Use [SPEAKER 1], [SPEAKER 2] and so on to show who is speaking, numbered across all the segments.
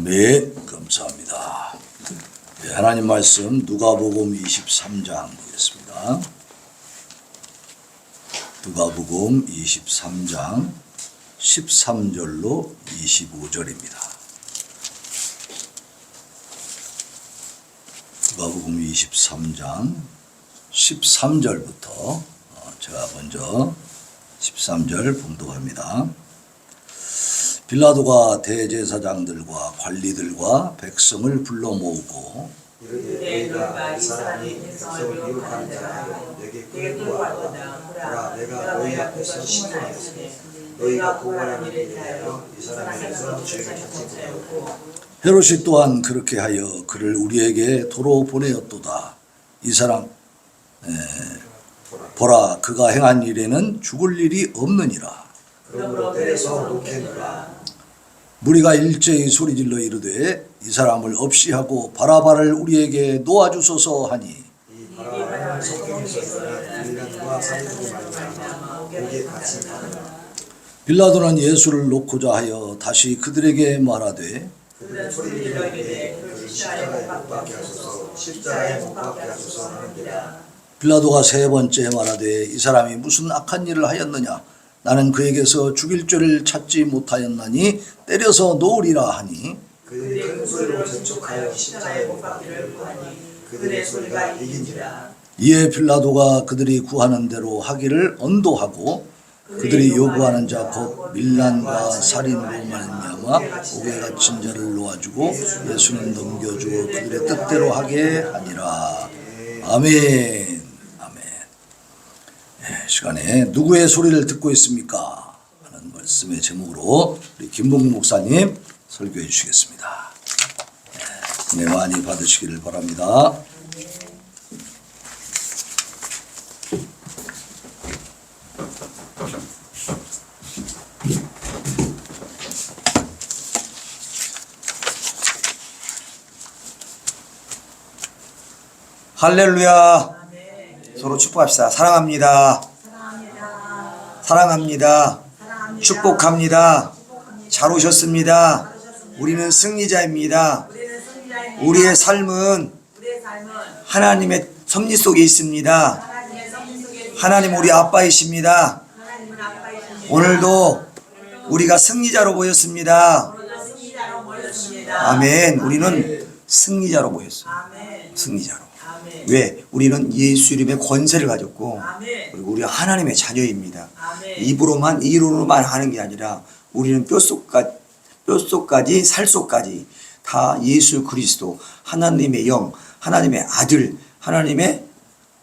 [SPEAKER 1] 네, 감사합니다. 네, 하나님 말씀 누가복음 23장 보겠습니다. 누가복음 23장 13절로 25절입니다. 누가복음 23장 13절부터 제가 먼저 13절 봉독합니다. 빌라도가 대제사장들과 관리들과 백성을 불러 모으고
[SPEAKER 2] 너희가 이 사람이 백성을 미혹하는 자라 내게 구하거든. 보라, 내가 너희 앞에서 신문하였으니 너희가 고발하는 일에 대하여 이 사람에게서 죄를 찾지 못하였고
[SPEAKER 1] 헤롯이 또한 그렇게 하여 그를 우리에게 도로 보내었도다. 이 사람 보라, 그가 행한 일에는 죽을 일이 없느니라.
[SPEAKER 2] 그러므로 때려서 놓겠노라.
[SPEAKER 1] 무리가 일제히 소리질러 이르되 이 사람을 없이 하고 바라바를 우리에게 놓아주소서 하니
[SPEAKER 2] 이 바라바는 성경에서는 인간과 살인으로 말미암아 옥에 갇힌 자라.
[SPEAKER 1] 빌라도는 예수를 놓고자 하여 다시 그들에게 말하되
[SPEAKER 2] 그들은 소리질러 이르되 그를 십자가에 못 박게 하소서, 십자가에 못 박게 하소서 하는지라.
[SPEAKER 1] 빌라도가 세 번째 말하되 이 사람이 무슨 악한 일을 하였느냐? 나는 그에게서 죽일 죄를 찾지 못하였나니 때려서 놓으리라 하니
[SPEAKER 2] 그들이 큰 소리로 재촉하여 십자가에 못 박기를 구하니 그들의 소리가 이긴지라.
[SPEAKER 1] 이에 빌라도가 그들이 구하는 대로 하기를 언도하고 그들이 요구하는 자 곧 밀란과 살인으로 말미암아 옥에 갇힌 자를 놓아주고 예수는 넘겨주어 그들의 뜻대로 하게 하니라. 아멘. 시간에 누구의 소리를 듣고 있습니까? 하는 말씀의 제목으로 우리 김봉국 목사님 설교해 주시겠습니다. 은혜 많이 받으시기를 바랍니다.
[SPEAKER 3] 할렐루야. 서로 축복합시다. 사랑합니다. 사랑합니다. 축복합니다. 잘 오셨습니다. 우리는 승리자입니다. 우리의 삶은 하나님의 섭리 속에 있습니다. 하나님 우리 아빠이십니다. 오늘도 우리가 승리자로 모였습니다. 아멘. 우리는 승리자로 모였어요. 승리자로. 왜? 우리는 예수 이름의 권세를 가졌고 그리고 우리가 하나님의 자녀입니다. 입으로만 이론으로만 하는 게 아니라 우리는 뼛속까지 살속까지 다 예수 그리스도 하나님의 영, 하나님의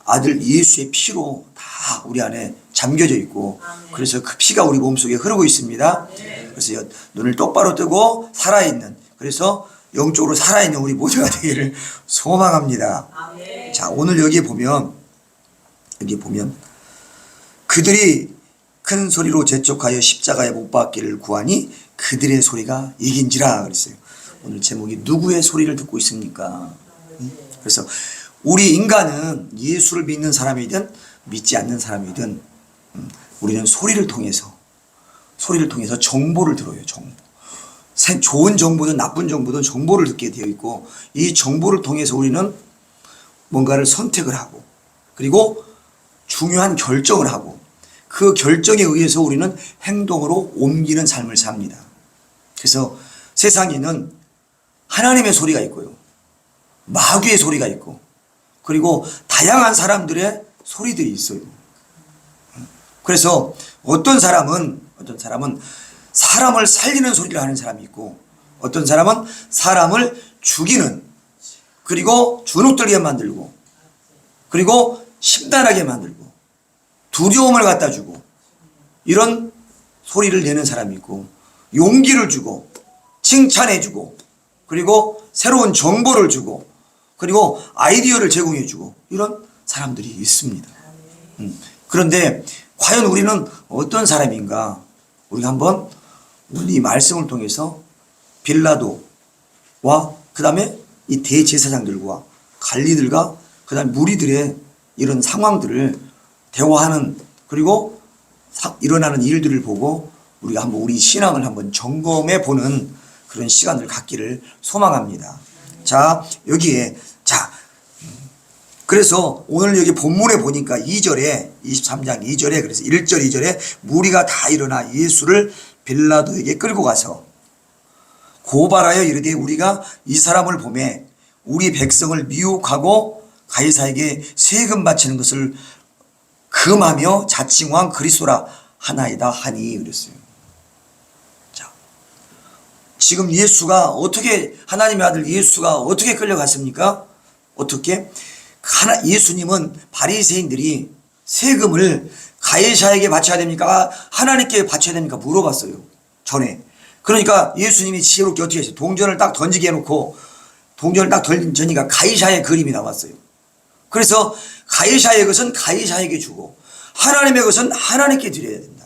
[SPEAKER 3] 아들 예수의 피로 다 우리 안에 잠겨져 있고 그래서 그 피가 우리 몸속에 흐르고 있습니다. 그래서 눈을 똑바로 뜨고 살아있는, 그래서 영적으로 살아있는 우리 모두가 되기를 소망합니다. 자, 오늘 여기 보면 그들이 큰 소리로 재촉하여 십자가에 못 박기를 구하니 그들의 소리가 이긴지라 그랬어요. 오늘 제목이 누구의 소리를 듣고 있습니까? 그래서 우리 인간은 예수를 믿는 사람이든 믿지 않는 사람이든 우리는 소리를 통해서 정보를 들어요. 정보. 좋은 정보든 나쁜 정보든 정보를 듣게 되어 있고 이 정보를 통해서 우리는 뭔가를 선택을 하고 그리고 중요한 결정을 하고 그 결정에 의해서 우리는 행동으로 옮기는 삶을 삽니다. 그래서 세상에는 하나님의 소리가 있고요. 마귀의 소리가 있고 그리고 다양한 사람들의 소리들이 있어요. 그래서 어떤 사람은 사람을 살리는 소리를 하는 사람이 있고 어떤 사람은 사람을 죽이는 그리고 주눅들게 만들고 그리고 심란하게 만들고 두려움을 갖다 주고 이런 소리를 내는 사람이 있고 용기를 주고 칭찬해 주고 그리고 새로운 정보를 주고 그리고 아이디어를 제공해 주고 이런 사람들이 있습니다. 그런데 과연 우리는 어떤 사람인가? 우리가 한번 오늘 이 말씀을 통해서 빌라도와 그 다음에 이 대제사장들과 관리들과 그 다음에 무리들의 이런 상황들을 대화하는 그리고 일어나는 일들을 보고 우리가 한번 우리 신앙을 한번 점검해 보는 그런 시간을 갖기를 소망합니다. 자, 여기에 그래서 오늘 여기 본문에 보니까 2절에 23장 2절에 그래서 1절 2절에 무리가 다 일어나 예수를 빌라도에게 끌고 가서 고발하여 이르되 우리가 이 사람을 보매 우리 백성을 미혹하고 가이사에게 세금 바치는 것을 금하며 자칭왕 그리스도라 하나이다 하니 그랬어요. 자, 지금 예수가 어떻게 하나님의 아들 예수가 어떻게 끌려갔습니까? 어떻게? 예수님은 바리새인들이 세금을 가이사에게 바쳐야 됩니까? 하나님께 바쳐야 됩니까? 물어봤어요. 전에. 그러니까 예수님이 지혜롭게 어떻게 했어요? 동전을 딱 던지게 해놓고 동전을 딱 던지니까 가이사의 그림이 나왔어요. 그래서 가이사의 것은 가이사에게 주고 하나님의 것은 하나님께 드려야 된다.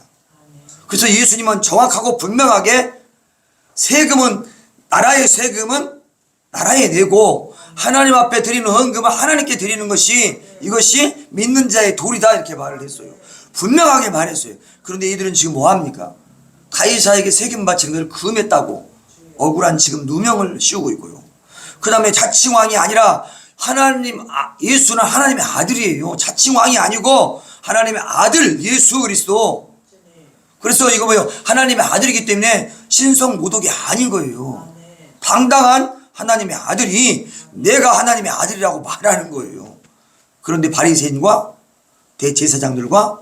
[SPEAKER 3] 그래서 예수님은 정확하고 분명하게 세금은 나라의 세금은 나라에 내고 하나님 앞에 드리는 헌금은 하나님께 드리는 것이 이것이 믿는 자의 도리다 이렇게 말을 했어요. 분명하게 말했어요. 그런데 이들은 지금 뭐합니까? 가이사에게 세금 바치는 것을 금했다고 억울한 지금 누명을 씌우고 있고요. 그 다음에 자칭왕이 아니라 예수는 하나님의 아들이에요. 자칭왕이 아니고 하나님의 아들 예수 그리스도. 그래서 이거 뭐예요? 하나님의 아들이기 때문에 신성 모독이 아닌 거예요. 당당한 하나님의 아들이 내가 하나님의 아들이라고 말하는 거예요. 그런데 바리새인과 대제사장들과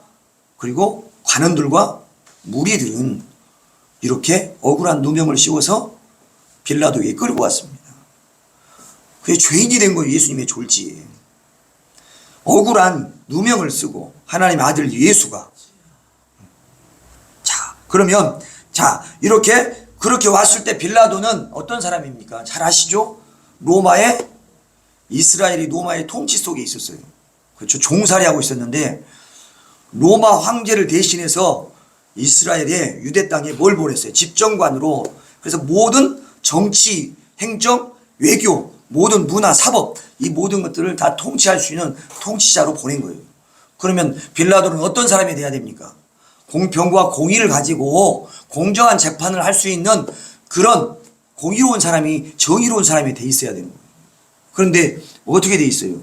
[SPEAKER 3] 그리고 관원들과 무리들은 이렇게 억울한 누명을 씌워서 빌라도에게 끌고 왔습니다. 그게 죄인이 된 거예요. 예수님의 졸지에. 억울한 누명을 쓰고 하나님의 아들 예수가. 자, 그러면 이렇게 그렇게 왔을 때 빌라도는 어떤 사람입니까? 잘 아시죠? 이스라엘이 로마의 통치 속에 있었어요. 그렇죠. 종살이하고 있었는데 로마 황제를 대신해서 이스라엘의 유대 땅에 뭘 보냈어요? 집정관으로. 그래서 모든 정치, 행정, 외교, 모든 문화, 사법 이 모든 것들을 다 통치할 수 있는 통치자로 보낸 거예요. 그러면 빌라도는 어떤 사람이 돼야 됩니까? 공평과 공의를 가지고 공정한 재판을 할 수 있는 그런 공의로운 사람이 정의로운 사람이 돼 있어야 되는 거예요. 그런데 어떻게 돼 있어요?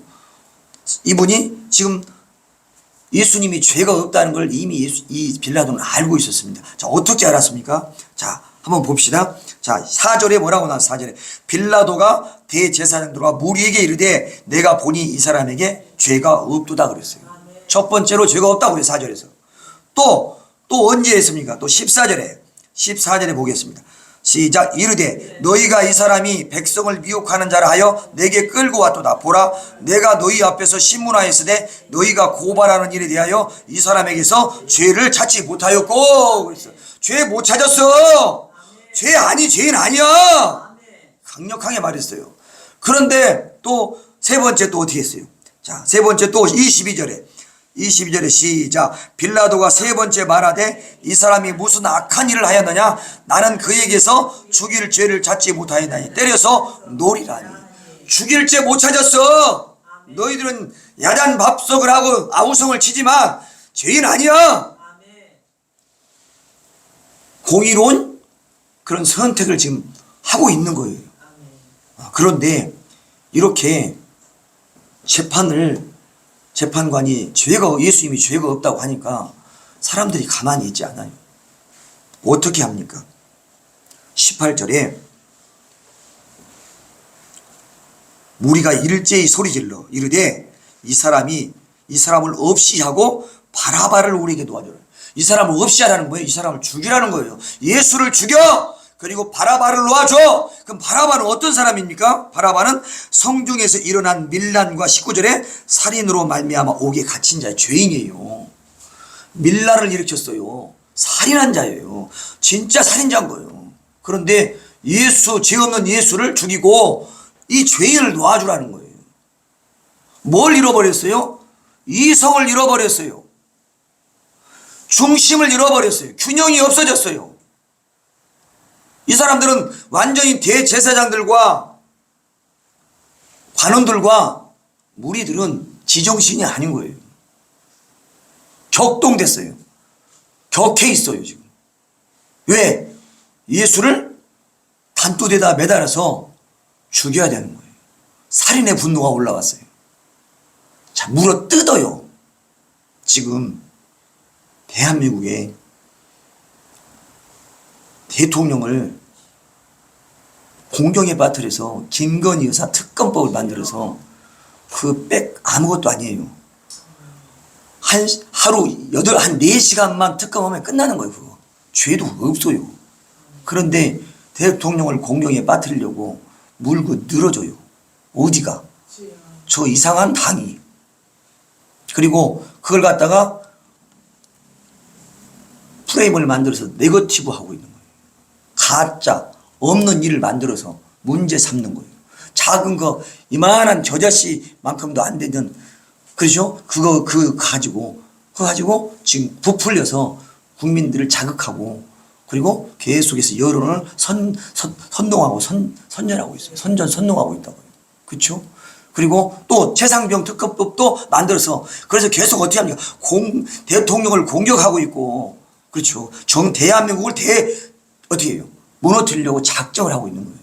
[SPEAKER 3] 이분이 지금 예수님이 죄가 없다는 걸 이미 이 빌라도는 알고 있었습니다. 자, 어떻게 알았습니까? 자, 한번 봅시다. 자, 4절에 뭐라고 나왔어? 4절에 대제사장들과 대제사장들과 무리에게 이르되 내가 보니 이 사람에게 죄가 없도다 그랬어요. 첫 번째로 죄가 없다고 그래요. 4절에서. 또 언제 했습니까? 또 14절에 보겠습니다. 시작. 이르되 너희가 이 사람이 백성을 미혹하는 자라 하여 내게 끌고 왔도다. 보라 내가 너희 앞에서 신문하였으되 너희가 고발하는 일에 대하여 이 사람에게서 죄를 찾지 못하였고 그랬어요. 죄 못 찾았어. 죄인 아니야. 강력하게 말했어요. 그런데 또 세 번째 또 어떻게 했어요? 자, 세 번째 또 22절에 시작. 빌라도가 세 번째 말하되 이 사람이 무슨 악한 일을 하였느냐? 나는 그에게서 죽일 죄를 찾지 못하였나니 때려서 노리라니. 죽일 죄 못 찾았어. 너희들은 야단 밥석을 하고 아우성을 치지만 죄인 아니야. 공의로운 그런 선택을 지금 하고 있는 거예요. 그런데 이렇게 재판관이 예수님이 죄가 없다고 하니까 사람들이 가만히 있지 않아요. 어떻게 합니까? 18절에 무리가 일제히 소리질러 이르되 이 사람을 없이 하고 바라바를 우리에게 도와줘라. 이 사람을 없이 하라는 거예요. 이 사람을 죽이라는 거예요. 예수를 죽여! 그리고 바라바를 놓아줘. 그럼 바라바는 어떤 사람입니까? 바라바는 성중에서 일어난 밀란과 19절에 살인으로 말미암아 옥에 갇힌 자의 죄인이에요. 밀란을 일으켰어요. 살인한 자예요. 진짜 살인자인 거예요. 그런데 죄 없는 예수를 죽이고 이 죄인을 놓아주라는 거예요. 뭘 잃어버렸어요? 이성을 잃어버렸어요. 중심을 잃어버렸어요. 균형이 없어졌어요. 이 사람들은 완전히 대제사장들과 관원들과 무리들은 지정신이 아닌 거예요. 격동됐어요. 격해 있어요 지금. 왜? 예수를 산도대다 매달아서 죽여야 되는 거예요. 살인의 분노가 올라왔어요. 자, 물어 뜯어요. 지금 대한민국의 대통령을 공경에 빠뜨려서 김건희 여사 특검법을 만들어서 그 아무것도 아니에요. 하루 한 4시간만 특검하면 끝나는 거예요. 그거 죄도 없어요. 그런데 대통령을 공경에 빠뜨리려고 물고 늘어져요. 어디가? 저 이상한 당이. 그리고 그걸 갖다가 프레임을 만들어서 네거티브 하고 있는 거예요. 가짜 없는 일을 만들어서 문제 삼는 거예요. 작은 거 이만한 겨자씨만큼도 안 되는, 그렇죠? 그거 가지고 지금 부풀려서 국민들을 자극하고, 그리고 계속해서 여론을 선동하고 선전하고 있어요. 선동하고 있다고요. 그렇죠? 그리고 또 최상병 특검법도 만들어서, 그래서 계속 어떻게 합니까? 대통령을 공격하고 있고, 그렇죠? 대한민국을 어떻게 해요? 무너뜨리려고 작정을 하고 있는 거예요.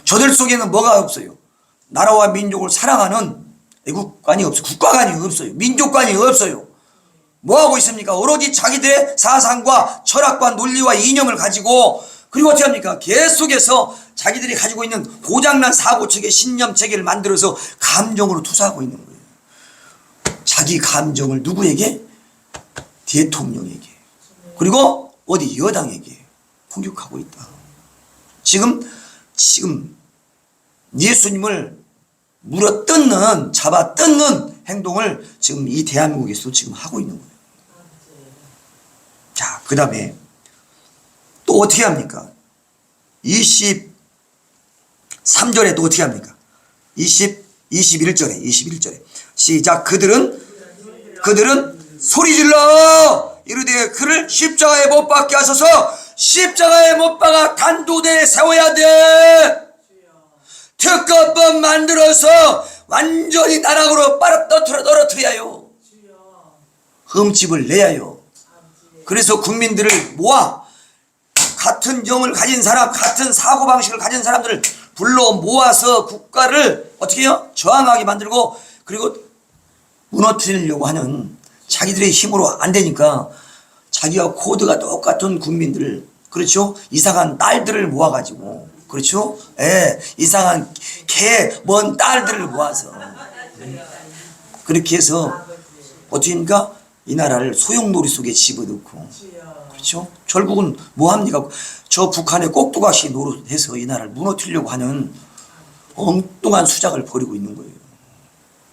[SPEAKER 3] 저들 속에는 뭐가 없어요? 나라와 민족을 사랑하는 애국관이 없어요. 국가관이 없어요. 민족관이 없어요. 뭐 하고 있습니까? 오로지 자기들의 사상과 철학과 논리와 이념을 가지고, 그리고 어떻게 합니까? 계속해서 자기들이 가지고 있는 고장난 사고체계, 신념체계를 만들어서 감정으로 투사하고 있는 거예요. 자기 감정을 누구에게? 대통령에게. 그리고 어디 여당에게 공격하고 있다. 지금 예수님을 잡아 뜯는 행동을 지금 이 대한민국에서 지금 하고 있는 거예요. 자, 그 다음에 또 어떻게 합니까? 23절에 또 어떻게 합니까? 21절에 시작. 그들은 소리질러 이르되 그를 십자가에 못 박게 하소서. 십자가에 못 박아 단도대에 세워야 돼. 특검법 만들어서 완전히 나락으로 떨어뜨려야요. 흠집을 내야요. 그래서 국민들을 모아 같은 영을 가진 사람, 같은 사고방식을 가진 사람들을 불러 모아서 국가를 어떻게 해요? 저항하게 만들고, 그리고 무너뜨리려고 하는, 자기들의 힘으로 안 되니까 자기와 코드가 똑같은 국민들을, 그렇죠? 이상한 딸들을 모아가지고, 그렇죠? 예, 이상한 먼 딸들을 모아서 그렇게 해서 어떻게 합니까? 이 나라를 소용돌이 속에 집어넣고, 그렇죠? 결국은 뭐 합니까? 저 북한의 꼭두각시 노릇해서 이 나라를 무너뜨리려고 하는 엉뚱한 수작을 벌이고 있는 거예요.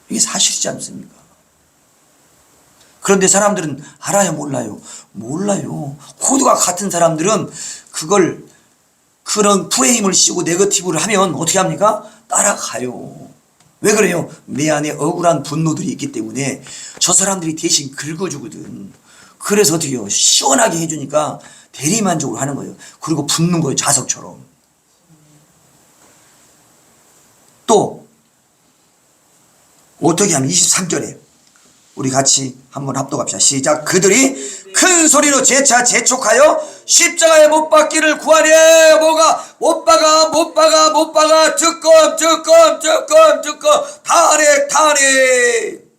[SPEAKER 3] 이게 사실이지 않습니까? 그런데 사람들은 알아요, 몰라요? 몰라요. 코드가 같은 사람들은 그런 프레임을 씌우고 네거티브를 하면 어떻게 합니까? 따라가요. 왜 그래요? 내 안에 억울한 분노들이 있기 때문에 저 사람들이 대신 긁어주거든. 그래서 어떻게 해요? 시원하게 해주니까 대리만족을 하는 거예요. 그리고 붙는 거예요, 자석처럼. 또 어떻게 하면 23절에 우리 같이 한번 합독합시다. 시작. 그들이 큰 소리로 재차 재촉하여 십자가에 못 박기를 구하래. 뭐가? 못 박아 특검 탄핵.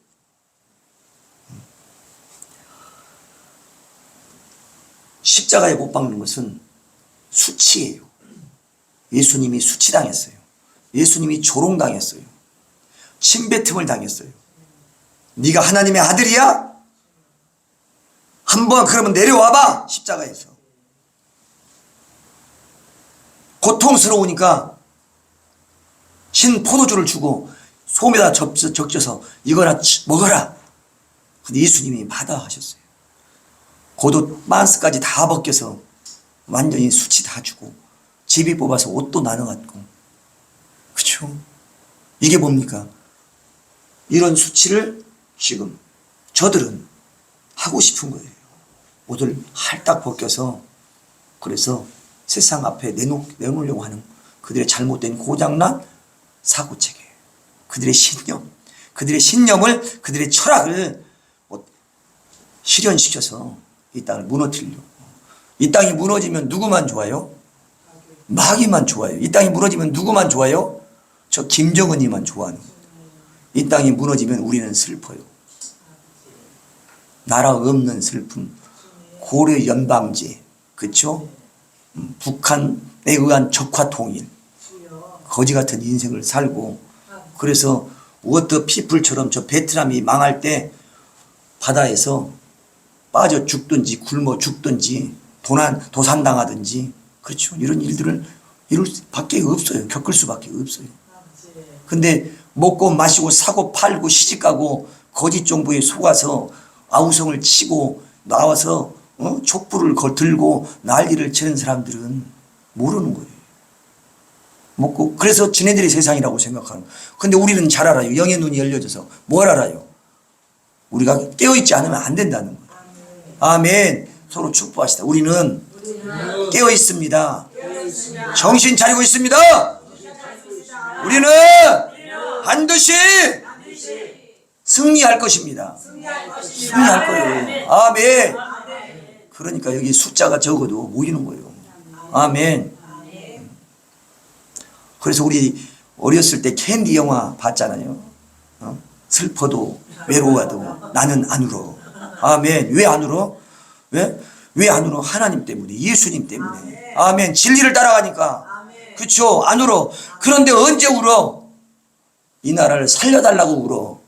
[SPEAKER 3] 십자가에 못 박는 것은 수치예요. 예수님이 수치당했어요. 예수님이 조롱당했어요. 침뱉음을 당했어요. 네가 하나님의 아들이야? 한번 그러면 내려와봐. 십자가에서 고통스러우니까 신 포도주를 주고 솜에다 적셔서 이거나 먹어라. 근데 예수님이 받아 하셨어요. 겉옷 만스까지 다 벗겨서 완전히 수치 다 주고 제비 뽑아서 옷도 나눠갖고, 그쵸? 이게 뭡니까? 이런 수치를 지금 저들은 하고 싶은 거예요. 옷을 할딱 벗겨서, 그래서 세상 앞에 내놓으려고 하는 그들의 잘못된 고장난 사고체계, 그들의 신념을, 그들의 철학을 실현시켜서 이 땅을 무너뜨리려고. 이 땅이 무너지면 누구만 좋아요? 마귀만 좋아해요. 이 땅이 무너지면 누구만 좋아요? 저 김정은이만 좋아하는 거예요. 이 땅이 무너지면 우리는 슬퍼요. 나라 없는 슬픔, 고려 연방제, 그렇죠? 북한에 의한 적화 통일, 거지 같은 인생을 살고, 그래서 워터 피플처럼 저 베트남이 망할 때 바다에서 빠져 죽든지 굶어 죽든지 도산당하든지, 그렇죠? 이런 일들을 이룰 수밖에 없어요. 겪을 수밖에 없어요. 근데 먹고 마시고 사고 팔고 시집가고 거짓 정부에 속아서 아우성을 치고 나와서 촛불을 들고 난리를 치는 사람들은 모르는 거예요. 먹고 그래서 지네들이 세상이라고 생각하는 거예요. 근데 우리는 잘 알아요. 영의 눈이 열려져서 뭘 알아요? 우리가 깨어있지 않으면 안 된다는 거예요. 아멘. 서로 축복하시다. 우리는 깨어 있습니다. 정신 차리고 있습니다. 우리는 반드시 승리할 것입니다. 승리할 거예요. 아멘. 그러니까 여기 숫자가 적어도 모이는 거예요. 아멘. 그래서 우리 어렸을 때 캔디 영화 봤잖아요. 슬퍼도 외로워도 나는 안 울어. 아멘. 왜 안 울어? 왜 안 울어? 하나님 때문에, 예수님 때문에. 아멘. 진리를 따라가니까. 그쵸? 안 울어. 그런데 언제 울어? 이 나라를 살려달라고 울어.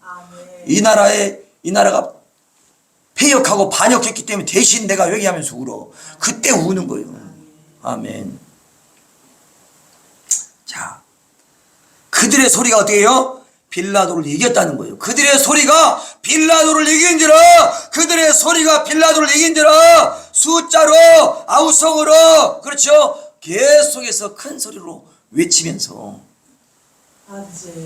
[SPEAKER 3] 이 나라가 폐역하고 반역했기 때문에 대신 내가 회개하면서 울어. 그때 우는 거예요. 아멘. 자, 그들의 소리가 어떻게 해요? 빌라도를 이겼다는 거예요. 그들의 소리가 빌라도를 이긴지라. 그들의 소리가 빌라도를 이긴지라. 숫자로, 아우성으로, 그렇죠? 계속해서 큰 소리로 외치면서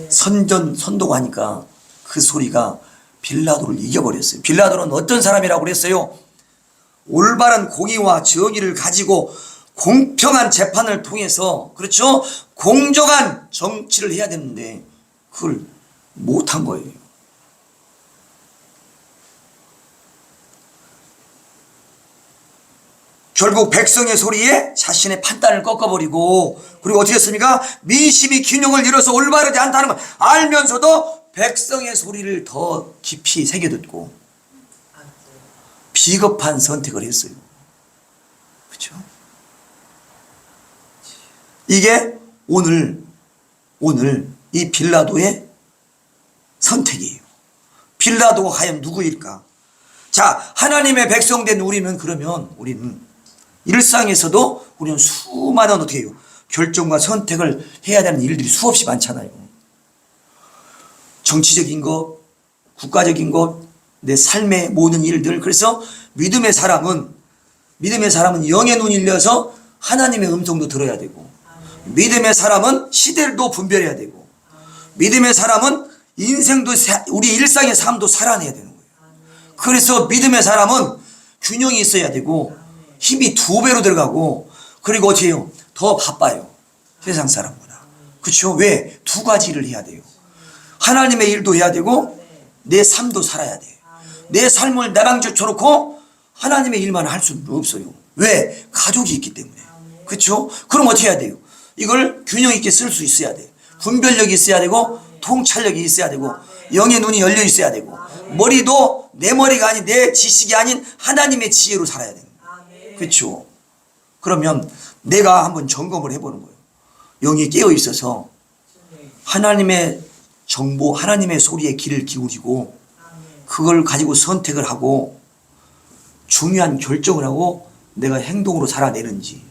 [SPEAKER 3] 선동하니까 그 소리가 빌라도를 이겨버렸어요. 빌라도는 어떤 사람이라고 그랬어요? 올바른 공의와 정의를 가지고 공평한 재판을 통해서, 그렇죠? 공정한 정치를 해야 되는데 그걸 못한 거예요. 결국 백성의 소리에 자신의 판단을 꺾어버리고, 그리고 어떻게 했습니까? 민심이 균형을 잃어서 올바르지 않다는 걸 알면서도 백성의 소리를 더 깊이 새겨듣고 비겁한 선택을 했어요. 그렇죠? 이게 오늘 이 빌라도의 선택이에요. 빌라도가 과연 누구일까? 자, 하나님의 백성된 우리는, 그러면 우리는 일상에서도 우리는 수많은 어떻게 해요? 결정과 선택을 해야 되는 일들이 수없이 많잖아요. 정치적인 것, 국가적인 것, 내 삶의 모든 일들. 그래서 믿음의 사람은 영의 눈이 열려서 하나님의 음성도 들어야 되고, 믿음의 사람은 시대도 분별해야 되고, 믿음의 사람은 인생도, 우리 일상의 삶도 살아내야 되는 거예요. 그래서 믿음의 사람은 균형이 있어야 되고 힘이 2배로 들어가고, 그리고 어떻게 해요? 더 바빠요. 세상 사람보다. 그렇죠? 왜? 2가지를 해야 돼요. 하나님의 일도 해야 되고 내 삶도 살아야 돼. 내 삶을 내방제쳐놓고 하나님의 일만 할 수는 없어요. 왜? 가족이 있기 때문에. 그렇죠? 그럼 어떻게 해야 돼요? 이걸 균형 있게 쓸 수 있어야 돼. 분별력이 있어야 되고 통찰력이 있어야 되고 영의 눈이 열려 있어야 되고, 머리도 내 머리가 아닌, 내 지식이 아닌 하나님의 지혜로 살아야 돼요. 그렇죠? 그러면 내가 한번 점검을 해보는 거예요. 영이 깨어 있어서 하나님의 정보, 하나님의 소리에 귀를 기울이고 그걸 가지고 선택을 하고 중요한 결정을 하고 내가 행동으로 살아내는지,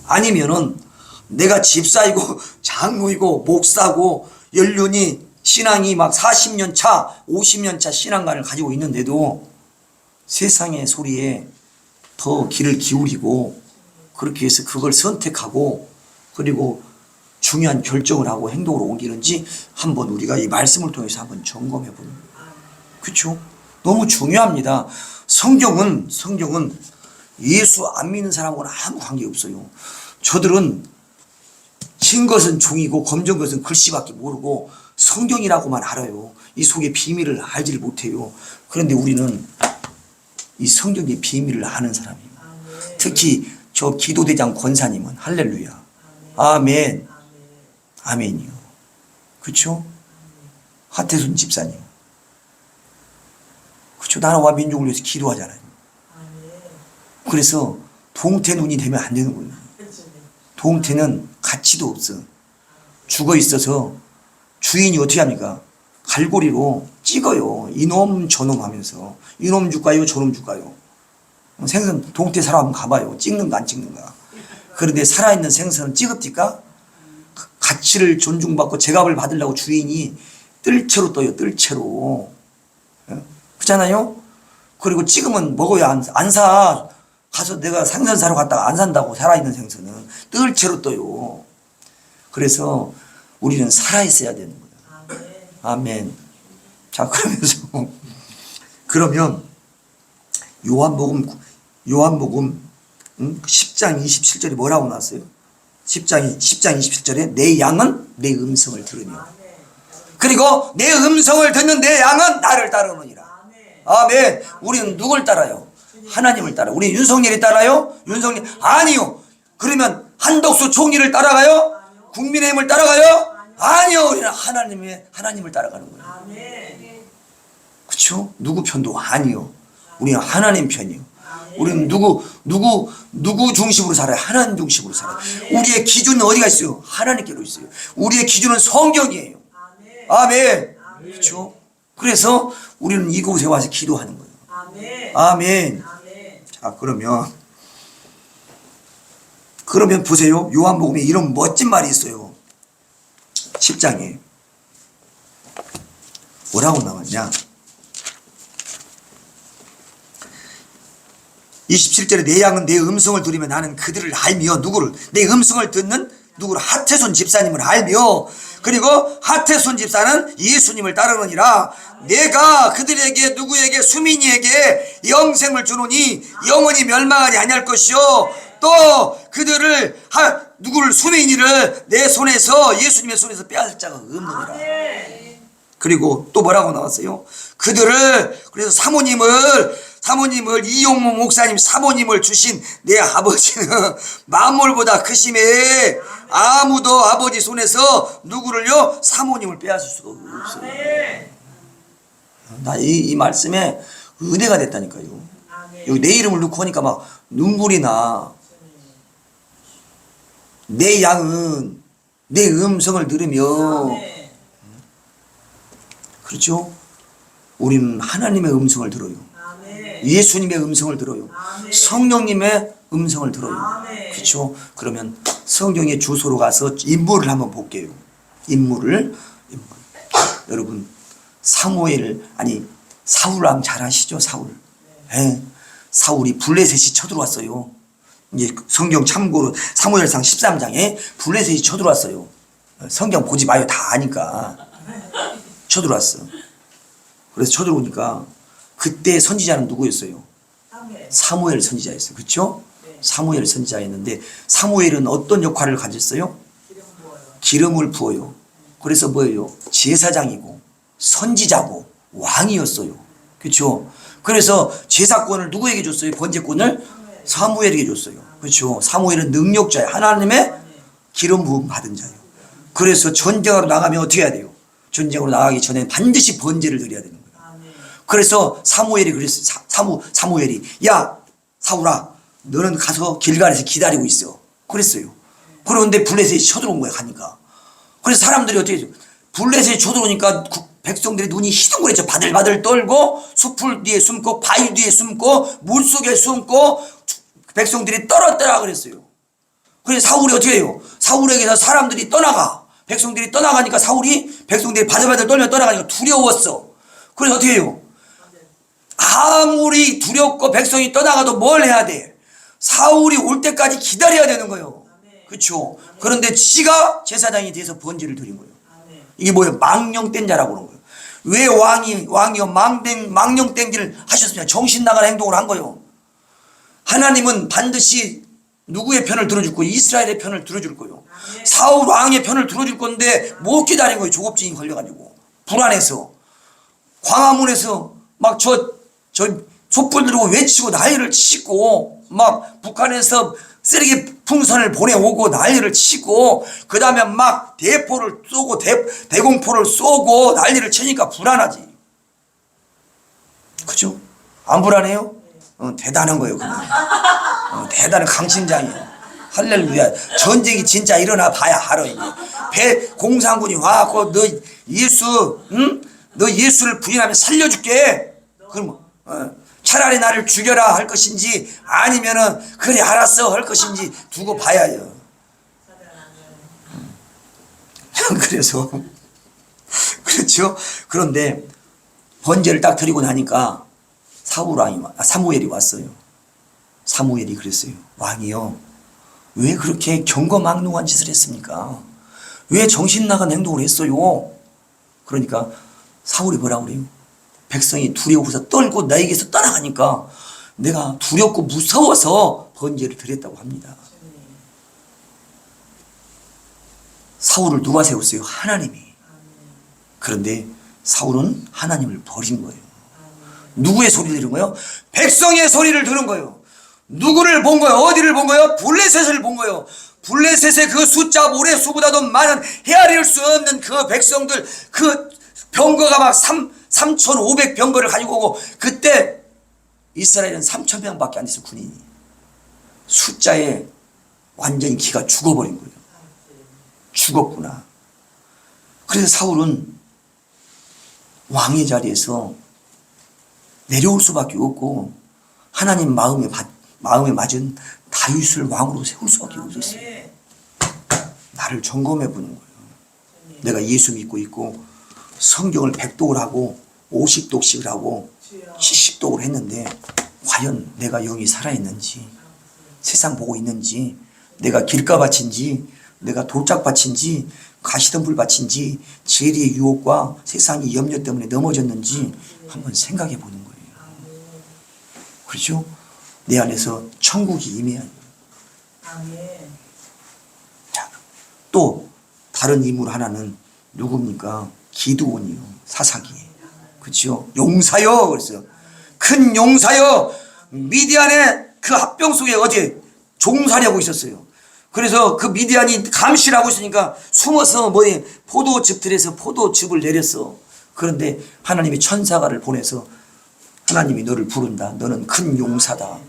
[SPEAKER 3] 아니면은 내가 집사이고 장로이고 목사고 연륜이 신앙이 막 40년 차 50년 차 신앙관을 가지고 있는데도 세상의 소리에 더 귀를 기울이고 그렇게 해서 그걸 선택하고 그리고 중요한 결정을 하고 행동으로 옮기는지 한번 우리가 이 말씀을 통해서 한번 점검해 보는 거예요. 그렇죠? 너무 중요합니다. 성경은 예수 안 믿는 사람하고는 아무 관계없어요. 저들은 흰 것은 종이고 검정 것은 글씨밖에 모르고 성경이라고만 알아요. 이 속의 비밀을 알지를 못해요. 그런데 우리는 이 성경의 비밀을 아는 사람이에요. 특히 저 기도대장 권사님은 할렐루야. 아멘. 아멘이요. 그렇죠? 하태순 집사님. 그렇죠? 나라와 민족을 위해서 기도하잖아요. 그래서 동태 눈이 되면 안 되는 거예요. 동태는 가치도 없어. 죽어 있어서 주인이 어떻게 합니까? 갈고리로 찍어요. 이놈 저놈 하면서. 이놈 줄까요? 저놈 줄까요? 생선 동태 사러 한번 가봐요. 찍는가 안 찍는가. 그런데 살아있는 생선은 찍읍니까? 가치를 존중받고 제값을 받으려고 주인이 뜰채로 떠요. 뜰채로. 그렇잖아요? 그리고 찍으면 먹어야 안 사. 가서 내가 생선 사러 갔다가 안 산다고. 살아있는 생선은 뜰채로 떠요. 그래서 우리는 살아있어야 되는 거예요. 아멘. 자, 그러면 요한복음 10장 27절에 뭐라고 나왔어요? 10장 27절에 내 양은 내 음성을 들으며, 그리고 내 음성을 듣는 내 양은 나를 따르느니라. 아멘. 우리는 누굴 따라요? 하나님을 따라요. 우리 윤석열이 따라요? 윤석열 아니요. 그러면 한덕수 총리를 따라가요? 국민의힘을 따라가요? 아니요. 우리는 하나님을 따라가는 거예요. 그렇죠? 누구 편도 아니요. 우리는 하나님 편이요. 우리는 누구 중심으로 살아요? 하나님 중심으로 살아요. 우리의 기준은 어디가 있어요? 하나님께로 있어요. 우리의 기준은 성경이에요. 아멘. 그렇죠? 그래서 우리는 이곳에 와서 기도하는 거예요. 아멘. 자, 그러면 보세요. 요한복음에 이런 멋진 말이 있어요. 10장에 뭐라고 나왔냐? 27절에 내 양은 내 음성을 들으면 나는 그들을 알며, 누구를? 내 음성을 듣는 누구를? 하태손 집사님을 알며, 그리고 하태손 집사는 예수님을 따르느니라. 내가 그들에게, 누구에게? 수민이에게 영생을 주노니 영원히 멸망하지 아니할 것이요, 또 그들을 누구를? 수민이를 내 손에서, 예수님의 손에서 빼앗을 자가 없느니라. 그리고 또 뭐라고 나왔어요? 그들을, 그래서 사모님을 이용모 목사님 사모님을 주신 내 아버지는 만물보다 크심에 아무도 아버지 손에서 누구를요? 사모님을 빼앗을 수가 없어요. 나 이 말씀에 은혜가 됐다니까요. 여기 내 이름을 넣고 하니까 막 눈물이 나. 내 양은 내 음성을 들으며, 그렇죠? 우리는 하나님의 음성을 들어요. 예수님의 음성을 들어요. 성령님의 음성을 들어요. 그렇죠? 그러면 성경의 주소로 가서 인물을 한번 볼게요. 인물. 여러분, 사울왕 잘 아시죠? 사울. 네. 사울이 블레셋이 쳐들어왔어요. 이제 성경 참고로 사무엘상 13장에 블레셋이 쳐들어왔어요. 성경 보지 마요. 다 아니까. 쳐들어왔어. 그래서 쳐들어오니까 그때 선지자는 누구였어요? 사무엘 선지자였어요. 그렇죠? 사무엘 선지자였는데, 사무엘은 어떤 역할을 가졌어요? 기름을 부어요. 그래서 뭐예요? 제사장이고 선지자고 왕이었어요. 그렇죠? 그래서 제사권을 누구에게 줬어요? 번제권을 사무엘에게 줬어요. 그렇죠? 사무엘은 능력자예요. 하나님의 기름 부음 받은 자예요. 그래서 전쟁으로 나가면 어떻게 해야 돼요? 전쟁으로 나가기 전에 반드시 번제를 드려야 되는 거예요. 그래서 사무엘이 그랬어요. 사무엘이, 야 사울아, 너는 가서 길갈에서 기다리고 있어. 그랬어요. 그런데 블레셋이 쳐들어온 거야. 가니까. 그래서 사람들이 어떻게 해요? 블레셋이 쳐들어오니까 백성들의 눈이 희둥그레져 바들바들 떨고, 숲을 뒤에 숨고 바위 뒤에 숨고 물속에 숨고 백성들이 떨었더라 그랬어요. 그래서 사울이 어떻게 해요? 사울에게서 사람들이 떠나가. 백성들이 떠나가니까 백성들이 바들바들 떨며 떠나가니까 두려웠어. 그래서 어떻게 해요? 아무리 두렵고 백성이 떠나가도 뭘 해야 돼? 사울이 올 때까지 기다려야 되는 거예요. 그렇죠? 그런데 지가 제사장이 돼서 번제를 드린 거예요. 이게 뭐예요? 망령된 자라고 그런 거예요. 왜 왕이요 망령된 길을 하셨습니까? 정신 나간 행동을 한 거예요. 하나님은 반드시 누구의 편을 들어줄 거예요? 이스라엘의 편을 들어줄 거예요. 사울 왕의 편을 들어줄 건데 못 기다린 거예요. 조급증이 걸려가지고 불안해서 광화문에서 막 저 촛불 들고 외치고 난리를 치고, 막 북한에서 쓰레기 풍선을 보내오고 난리를 치고 그 다음에 막 대포를 쏘고 대공포를 쏘고 난리를 치니까 불안하지. 그죠? 안 불안해요? 대단한 거예요. 대단한 강심장이에요. 할렐루야. 전쟁이 진짜 일어나 봐야 알아. 이게 공산군이 와갖고 너 예수, 응? 너 예수를 부인하면 살려줄게. 그럼 차라리 나를 죽여라 할 것인지 아니면은 그래 알았어 할 것인지 두고 봐야 해요. 그래서 그렇죠. 그런데 번제를 딱 드리고 나니까 사무엘이 왔어요. 사무엘이 그랬어요. 왕이요, 왜 그렇게 경거망동한 짓을 했습니까? 왜 정신 나간 행동을 했어요? 그러니까 사울이 뭐라고 그래요? 백성이 두려워서 떨고 나에게서 떠나가니까 내가 두렵고 무서워서 번제를 드렸다고 합니다. 사울을 누가 세웠어요? 하나님이. 그런데 사울은 하나님을 버린 거예요. 누구의 소리를 들은 거예요? 백성의 소리를 들은 거예요. 누구를 본 거예요? 어디를 본 거예요? 블레셋을 본 거예요. 블레셋의 그 숫자 모래수보다도 많은 헤아릴 수 없는 그 백성들, 그 병거가 막 3,500 병거를 가지고 오고, 그때 이스라엘은 3,000명밖에 안 됐어요. 군인이. 숫자에 완전히 기가 죽어버린 거예요. 죽었구나. 그래서 사울은 왕의 자리에서 내려올 수밖에 없고 하나님 마음에 맞은 다윗을 왕으로 세울 수밖에 없었어요. 나를 점검해 보는 거예요. 내가 예수 믿고 있고 성경을 100독을 하고 50독씩을 하고 70독을 했는데 과연 내가 영이 살아있는지, 세상 보고 있는지, 내가 길가밭인지, 내가 돌짝밭인지, 가시덤불밭인지, 재리의 유혹과 세상의 염려 때문에 넘어졌는지 한번 생각해 보는 거예요. 그렇죠? 내 안에서 천국이 임해야 해요. 자, 또 다른 인물 하나는 누굽니까? 기드온이요. 사사기. 그렇죠? 용사요. 그랬어요. 큰 용사요. 미디안의 그 합병 속에 어디 종살이하고 있었어요. 그래서 그 미디안이 감시를 하고 있으니까 숨어서 포도즙들에서 포도즙을 내렸어. 그런데 하나님이 천사가를 보내서 하나님이 너를 부른다. 너는 큰 용사다.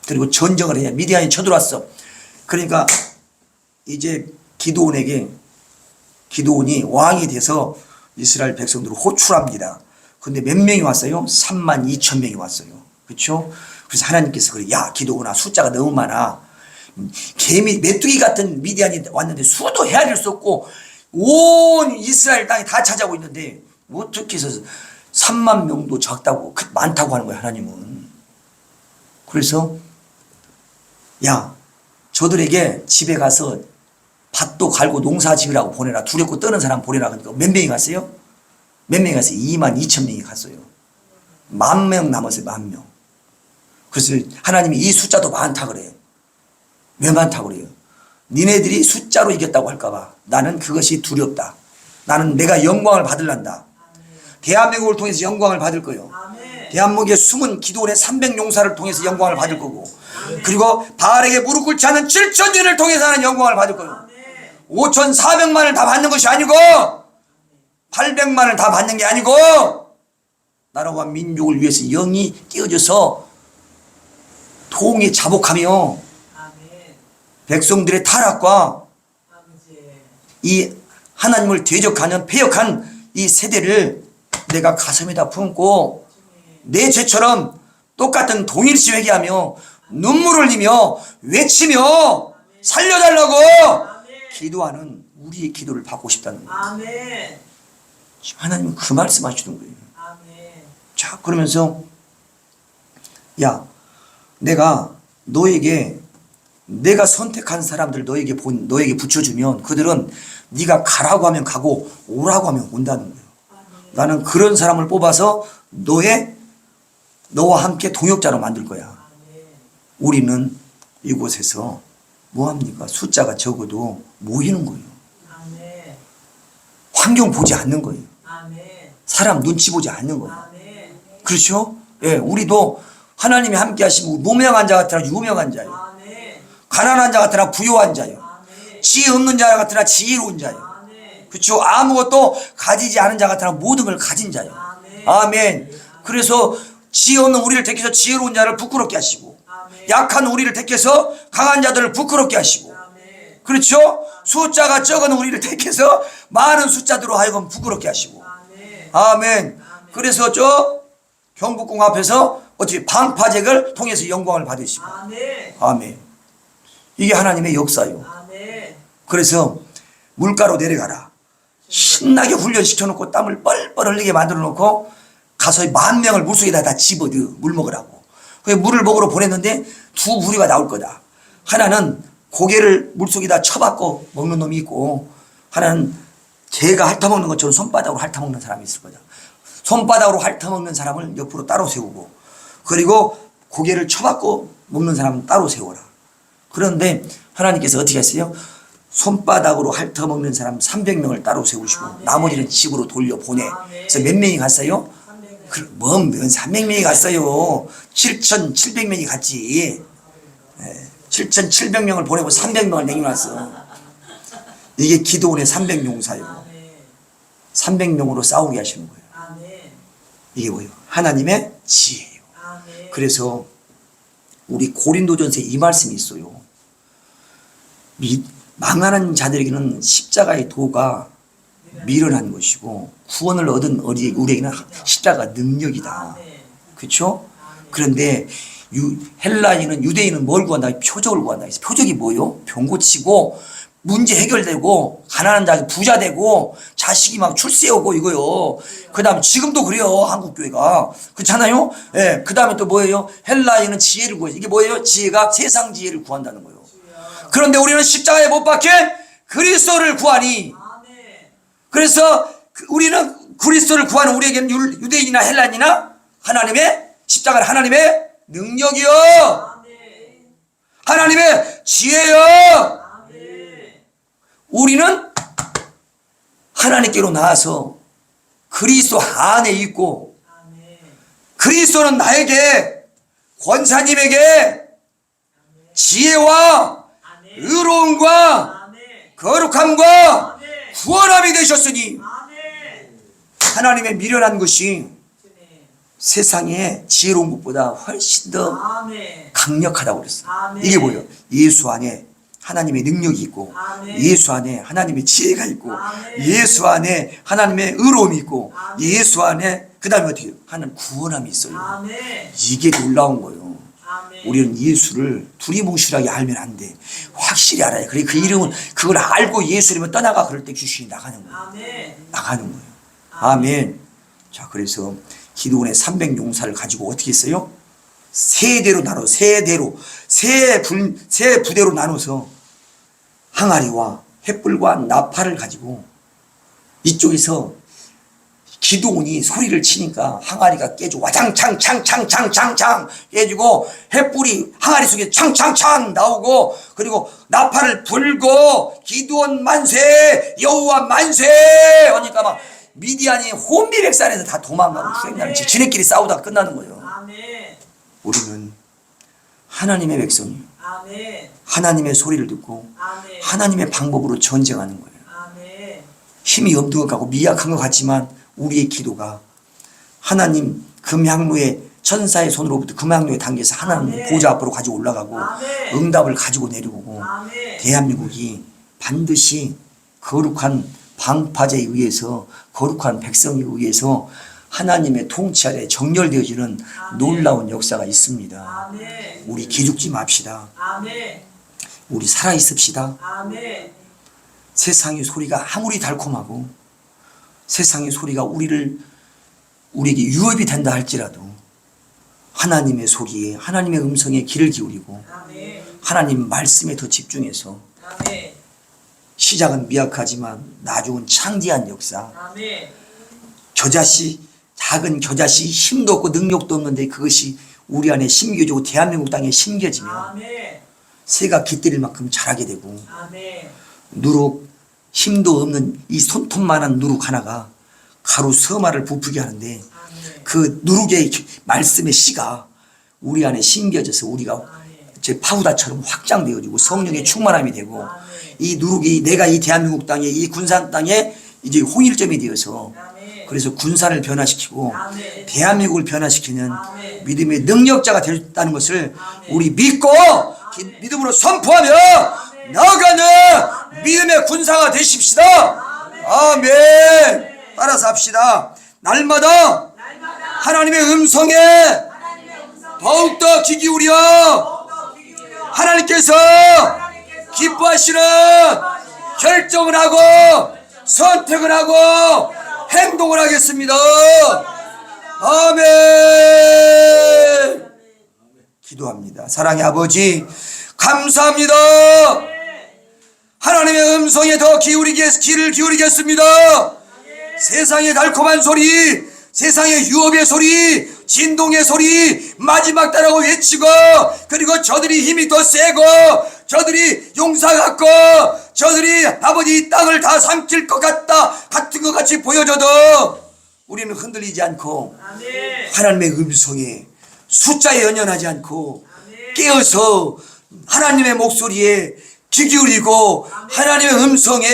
[SPEAKER 3] 그리고 전쟁을 해. 미디안이 쳐들어왔어. 그러니까 이제 기드온이 왕이 돼서 이스라엘 백성들을 호출합니다. 근데 몇 명이 왔어요? 32,000명이 왔어요. 그렇죠? 그래서 하나님께서 그래, 야 기드온아, 숫자가 너무 많아. 개미 메뚜기 같은 미디안이 왔는데 수도 헤아릴 수 없고 온 이스라엘 땅이 다 찾아오고 있는데 어떻게 해서 3만 명도 적다고 많다고 하는 거예요. 하나님은. 그래서 야 저들에게 집에 가서 밭도 갈고 농사 지으라고 보내라. 두렵고 떠는 사람 보내라. 그러니까 몇 명이 갔어요? 몇 명이 갔어요? 22,000명이 갔어요. 10,000명 남았어요. 10,000명. 그래서 하나님이 이 숫자도 많다 그래요. 왜 많다 그래요? 니네들이 숫자로 이겼다고 할까봐 나는 그것이 두렵다. 나는 내가 영광을 받을란다. 대한민국을 통해서 영광을 받을 거예요. 대한민국의 숨은 기도원의 300용사를 통해서 영광을 받을 거고, 그리고 바알에게 무릎 꿇지 않은 7,000년을 통해서 하는 영광을 받을 거예요. 5,400만을 다 받는 것이 아니고 800만을 다 받는 게 아니고 나라와 민족을 위해서 영이 깨어져서 통에 자복하며 백성들의 타락과 이 하나님을 대적하는 패역한 이 세대를 내가 가슴에다 품고 내 죄처럼 똑같은 동일시 회개하며 눈물을 흘리며 외치며 살려달라고 기도하는 우리의 기도를 받고 싶다는 거예요. 하나님은 그 말씀 하시는 거예요. 자, 그러면서 야 내가 선택한 사람들 너에게 붙여주면 그들은 네가 가라고 하면 가고 오라고 하면 온다는 거예요. 나는 그런 사람을 뽑아서 너와 함께 동역자로 만들 거야. 우리는 이곳에서 뭐합니까? 숫자가 적어도 모이는 거예요. 환경 보지 않는 거예요. 사람 눈치 보지 않는 거예요. 그렇죠? 예, 우리도 하나님이 함께 하시면 무명한 자 같으나 유명한 자예요. 가난한 자 같으나 부요한 자요.
[SPEAKER 4] 아멘.
[SPEAKER 3] 지혜 없는 자 같으나 지혜로운 자요.
[SPEAKER 4] 아멘.
[SPEAKER 3] 그렇죠? 아무것도 가지지 않은 자 같으나 모든 걸 가진 자요.
[SPEAKER 4] 아멘.
[SPEAKER 3] 아멘. 그래서 지혜 없는 우리를 택해서 지혜로운 자를 부끄럽게 하시고,
[SPEAKER 4] 아멘.
[SPEAKER 3] 약한 우리를 택해서 강한 자들을 부끄럽게 하시고,
[SPEAKER 4] 아멘.
[SPEAKER 3] 그렇죠? 숫자가 적은 우리를 택해서 많은 숫자들로 하여금 부끄럽게 하시고,
[SPEAKER 4] 아멘.
[SPEAKER 3] 아멘. 그래서 저 경복궁 앞에서 어떻게 방파제를 통해서 영광을 받으시고,
[SPEAKER 4] 아멘.
[SPEAKER 3] 아멘. 이게 하나님의 역사요.
[SPEAKER 4] 아멘.
[SPEAKER 3] 그래서 물가로 내려가라. 신나게 훈련시켜놓고 땀을 뻘뻘 흘리게 만들어놓고 가서 10,000명을 물속에다 다 집어넣어 물 먹으라고. 그 물을 먹으러 보냈는데 두 부류가 나올 거다. 하나는 고개를 물속에다 쳐박고 먹는 놈이 있고, 하나는 개가 핥아먹는 것처럼 손바닥으로 핥아먹는 사람이 있을 거다. 손바닥으로 핥아먹는 사람을 옆으로 따로 세우고, 그리고 고개를 쳐박고 먹는 사람은 따로 세워라. 그런데 하나님께서 어떻게 했어요? 손바닥으로 핥아먹는 사람 300명을 따로 세우시고,
[SPEAKER 4] 아멘.
[SPEAKER 3] 나머지는 집으로 돌려보내.
[SPEAKER 4] 아멘.
[SPEAKER 3] 그래서 몇 명이 갔어요?
[SPEAKER 4] 300명.
[SPEAKER 3] 뭔 300명이 갔어요. 7,700명이 갔지. 7,700명을 보내고 300명을 내려놨어. 이게 기도원의 300용사요.
[SPEAKER 4] 아멘.
[SPEAKER 3] 300명으로 싸우게 하시는 거예요.
[SPEAKER 4] 아멘.
[SPEAKER 3] 이게 뭐예요? 하나님의 지혜예요.
[SPEAKER 4] 아멘.
[SPEAKER 3] 그래서 우리 고린도전서에 이 말씀이 있어요. 망하는 자들에게는 십자가의 도가 미련한 것이고, 구원을 얻은 우리에게는 십자가 능력이다.
[SPEAKER 4] 아멘.
[SPEAKER 3] 그렇죠? 그런데 헬라인은, 유대인은 뭘 구한다? 표적을 구한다. 표적이 뭐요? 병 고치고 문제 해결되고 가난한 자 부자 되고 자식이 막 출세하고 이거요. 그 다음에 지금도 그래요. 한국 교회가 그렇잖아요. 예. 그 다음에 또 뭐예요? 헬라인은 지혜를 구해요. 이게 뭐예요? 지혜가 세상 지혜를 구한다는 거예요. 그런데 우리는 십자가에 못 박힌 그리스도를 구하니,
[SPEAKER 4] 아멘.
[SPEAKER 3] 그래서 우리는 그리스도를 구하는 우리에게는 유대인이나 헬라인이나 하나님의 십자가는 하나님의 능력이요,
[SPEAKER 4] 아멘.
[SPEAKER 3] 하나님의 지혜요.
[SPEAKER 4] 아멘.
[SPEAKER 3] 우리는 하나님께로 나와서 그리스도 안에 있고,
[SPEAKER 4] 아멘.
[SPEAKER 3] 그리스도는 나에게, 권사님에게 지혜와
[SPEAKER 4] 아멘.
[SPEAKER 3] 의로움과
[SPEAKER 4] 아멘.
[SPEAKER 3] 거룩함과
[SPEAKER 4] 아멘.
[SPEAKER 3] 구원함이 되셨으니,
[SPEAKER 4] 아멘.
[SPEAKER 3] 하나님의 미련한 것이
[SPEAKER 4] 주님.
[SPEAKER 3] 세상의 지혜로운 것보다 훨씬 더
[SPEAKER 4] 아멘.
[SPEAKER 3] 강력하다고 그랬어요.
[SPEAKER 4] 아멘.
[SPEAKER 3] 이게 뭐예요? 예수 안에 하나님의 능력이 있고,
[SPEAKER 4] 아멘.
[SPEAKER 3] 예수 안에 하나님의 지혜가 있고,
[SPEAKER 4] 아멘.
[SPEAKER 3] 예수 안에 하나님의 의로움이 있고,
[SPEAKER 4] 아멘.
[SPEAKER 3] 예수 안에 그 다음에 어떻게 해요? 하나님 구원함이 있어요.
[SPEAKER 4] 아멘.
[SPEAKER 3] 이게 놀라운 거예요.
[SPEAKER 4] 아멘.
[SPEAKER 3] 우리는 예수를 두리뭉실하게 알면 안 돼. 확실히 알아야. 그래, 그 이름은, 그걸 알고 예수 이름을 떠나가. 그럴 때 귀신이 나가는 거예요.
[SPEAKER 4] 아멘.
[SPEAKER 3] 나가는 거예요. 아멘. 자, 그래서 기도원의 300용사를 가지고 어떻게 했어요? 세 대로 나눠, 세 부대로 나눠서 항아리와 횃불과 나팔을 가지고, 이쪽에서 기도원이 소리를 치니까 항아리가 깨지고 와장창창창창창창 깨지고, 횃불이 항아리 속에 창창창 나오고, 그리고 나팔을 불고 기도원 만세, 여호와 만세 하니까 막 미디안이 혼비백산에서 다 도망가고 수행나는 지네끼리 싸우다가 끝나는 거예요.
[SPEAKER 4] 아멘.
[SPEAKER 3] 우리는 하나님의 백성이에요.
[SPEAKER 4] 아멘.
[SPEAKER 3] 하나님의 소리를 듣고
[SPEAKER 4] 아멘.
[SPEAKER 3] 하나님의 방법으로 전쟁하는 거예요.
[SPEAKER 4] 아멘.
[SPEAKER 3] 힘이 엄두가고 미약한 것 같지만 우리의 기도가 하나님 금향로에, 천사의 손으로부터 금향로에 당겨서 하나님
[SPEAKER 4] 아멘.
[SPEAKER 3] 보좌 앞으로 가지고 올라가고
[SPEAKER 4] 아멘.
[SPEAKER 3] 응답을 가지고 내려오고,
[SPEAKER 4] 아멘.
[SPEAKER 3] 대한민국이 반드시 거룩한 방파제에 의해서, 거룩한 백성에 의해서 하나님의 통치 아래 정렬되어지는
[SPEAKER 4] 아멘.
[SPEAKER 3] 놀라운 역사가 있습니다.
[SPEAKER 4] 아멘.
[SPEAKER 3] 우리 기죽지 맙시다.
[SPEAKER 4] 아멘.
[SPEAKER 3] 우리 살아있읍시다.
[SPEAKER 4] 아멘.
[SPEAKER 3] 세상의 소리가 아무리 달콤하고 세상의 소리가 우리에게 유업이 된다 할지라도 하나님의 소리에, 하나님의 음성에 귀를 기울이고
[SPEAKER 4] 아멘.
[SPEAKER 3] 하나님 말씀에 더 집중해서,
[SPEAKER 4] 아멘.
[SPEAKER 3] 시작은 미약하지만 나중은 창대한 역사,
[SPEAKER 4] 아멘.
[SPEAKER 3] 작은 겨자씨 힘도 없고 능력도 없는데 그것이 우리 안에 심겨지고 대한민국 땅에 심겨지면
[SPEAKER 4] 아멘.
[SPEAKER 3] 새가 깃들일 만큼 자라게 되고,
[SPEAKER 4] 아멘.
[SPEAKER 3] 누룩, 힘도 없는 이 손톱만한 누룩 하나가 가루 서마를 부풀게 하는데,
[SPEAKER 4] 아멘.
[SPEAKER 3] 그 누룩의 말씀의 씨가 우리 안에 심겨져서 우리가
[SPEAKER 4] 아멘.
[SPEAKER 3] 제 파우다처럼 확장되어지고 성령의 충만함이 되고 이 누룩이 내가 이 대한민국 땅에 이 군산 땅에 이제 홍일점이 되어서 그래서 군산을 변화시키고 대한민국을 변화시키는 믿음의 능력자가 됐다는 것을 우리 믿고 믿음으로 선포하며 나아가는 믿음의 군사가 되십시다. 아멘. 따라서 합시다. 날마다 하나님의 음성에 더욱더 귀 기울여 하나님께서 기뻐하시는 결정을 하고 선택을 하고 행동을 하겠습니다. 아멘. 기도합니다. 사랑의 아버지 감사합니다. 하나님의 음성에 더 귀를 기울이겠습니다. 세상의 달콤한 소리, 세상의 유업의 소리, 진동의 소리 마지막 때라고 외치고, 그리고 저들이 힘이 더 세고 저들이 용사 같고 저들이 아버지 이 땅을 다 삼킬 것 같은 것 같이 보여져도 우리는 흔들리지 않고 하나님의 음성에 숫자에 연연하지 않고 깨어서 하나님의 목소리에 귀 기울이고 하나님의 음성에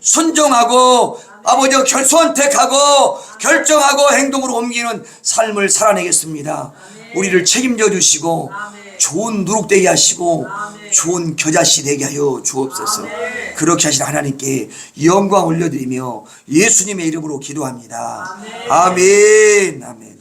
[SPEAKER 3] 순종하고 아버지가 선택하고 결정하고 행동으로 옮기는 삶을 살아내겠습니다. 우리를 책임져 주시고 좋은 누룩되게 하시고 좋은 겨자씨 되게 하여 주옵소서. 그렇게 하신 하나님께 영광 올려드리며 예수님의 이름으로 기도합니다. 아멘. 아멘.